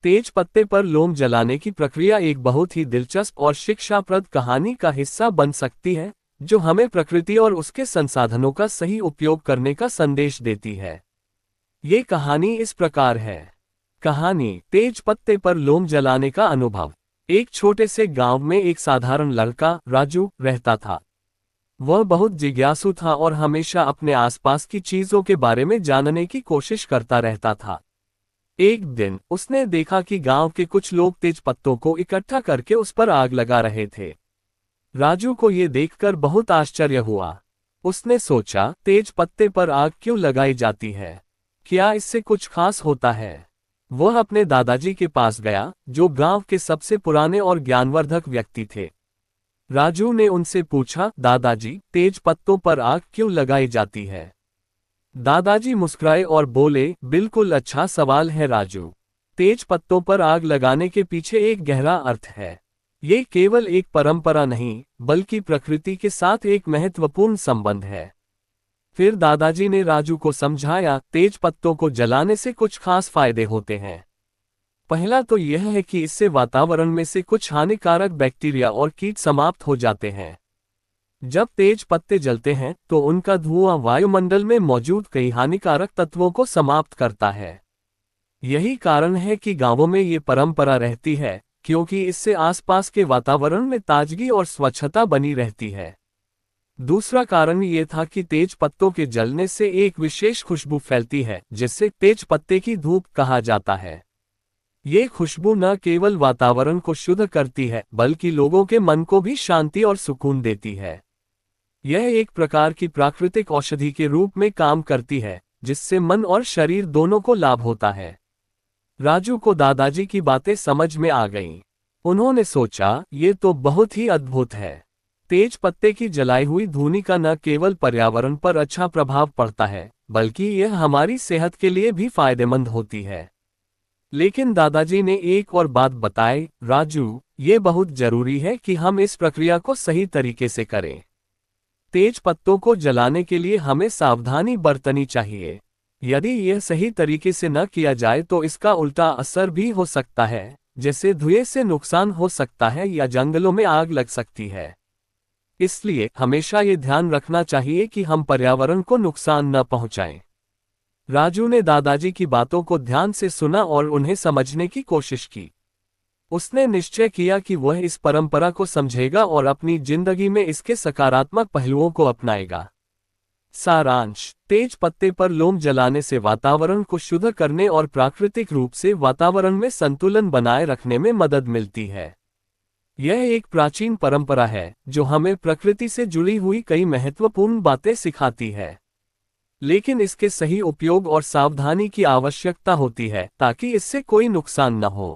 तेज पत्ते पर लोम जलाने की प्रक्रिया एक बहुत ही दिलचस्प और शिक्षाप्रद कहानी का हिस्सा बन सकती है, जो हमें प्रकृति और उसके संसाधनों का सही उपयोग करने का संदेश देती है। ये कहानी इस प्रकार है। कहानी तेज पत्ते पर लोम जलाने का अनुभव। एक छोटे से गांव में एक साधारण लड़का राजू रहता था। वह बहुत जिज्ञासु था और हमेशा अपने आसपास की चीजों के बारे में जानने की कोशिश करता रहता था। एक दिन उसने देखा कि गांव के कुछ लोग तेज पत्तों को इकट्ठा करके उस पर आग लगा रहे थे। राजू को ये देखकर बहुत आश्चर्य हुआ। उसने सोचा, तेज पत्ते पर आग क्यों लगाई जाती है? क्या इससे कुछ खास होता है? वह अपने दादाजी के पास गया, जो गांव के सबसे पुराने और ज्ञानवर्धक व्यक्ति थे। राजू ने उनसे पूछा, दादाजी, तेज पत्तों पर आग क्यों लगाई जाती है? दादाजी मुस्कुराए और बोले, बिल्कुल अच्छा सवाल है राजू। तेज पत्तों पर आग लगाने के पीछे एक गहरा अर्थ है। ये केवल एक परंपरा नहीं, बल्कि प्रकृति के साथ एक महत्वपूर्ण संबंध है। फिर दादाजी ने राजू को समझाया, तेज पत्तों को जलाने से कुछ खास फायदे होते हैं। पहला तो यह है कि इससे वातावरण में से कुछ हानिकारक बैक्टीरिया और कीट समाप्त हो जाते हैं। जब तेज पत्ते जलते हैं तो उनका धुआं वायुमंडल में मौजूद कई हानिकारक तत्वों को समाप्त करता है। यही कारण है कि गांवों में ये परंपरा रहती है, क्योंकि इससे आसपास के वातावरण में ताजगी और स्वच्छता बनी रहती है। दूसरा कारण ये था कि तेज पत्तों के जलने से एक विशेष खुशबू फैलती है, जिसे तेज पत्ते की धूप कहा जाता है। ये खुशबू न केवल वातावरण को शुद्ध करती है, बल्कि लोगों के मन को भी शांति और सुकून देती है। यह एक प्रकार की प्राकृतिक औषधि के रूप में काम करती है, जिससे मन और शरीर दोनों को लाभ होता है। राजू को दादाजी की बातें समझ में आ गईं। उन्होंने सोचा, ये तो बहुत ही अद्भुत है। तेज पत्ते की जलाई हुई धूनी का न केवल पर्यावरण पर अच्छा प्रभाव पड़ता है, बल्कि यह हमारी सेहत के लिए भी फायदेमंद होती है। लेकिन दादाजी ने एक और बात बताई, राजू, ये बहुत जरूरी है कि हम इस प्रक्रिया को सही तरीके से करें। तेज पत्तों को जलाने के लिए हमें सावधानी बरतनी चाहिए। यदि यह सही तरीके से न किया जाए तो इसका उल्टा असर भी हो सकता है, जैसे धुएं से नुकसान हो सकता है या जंगलों में आग लग सकती है। इसलिए हमेशा ये ध्यान रखना चाहिए कि हम पर्यावरण को नुकसान न पहुंचाएं। राजू ने दादाजी की बातों को ध्यान से सुना और उन्हें समझने की कोशिश की। उसने निश्चय किया कि वह इस परंपरा को समझेगा और अपनी जिंदगी में इसके सकारात्मक पहलुओं को अपनाएगा। सारांश: तेज पत्ते पर लोम जलाने से वातावरण को शुद्ध करने और प्राकृतिक रूप से वातावरण में संतुलन बनाए रखने में मदद मिलती है। यह एक प्राचीन परंपरा है, जो हमें प्रकृति से जुड़ी हुई कई महत्वपूर्ण बातें सिखाती है। लेकिन इसके सही उपयोग और सावधानी की आवश्यकता होती है, ताकि इससे कोई नुकसान न हो।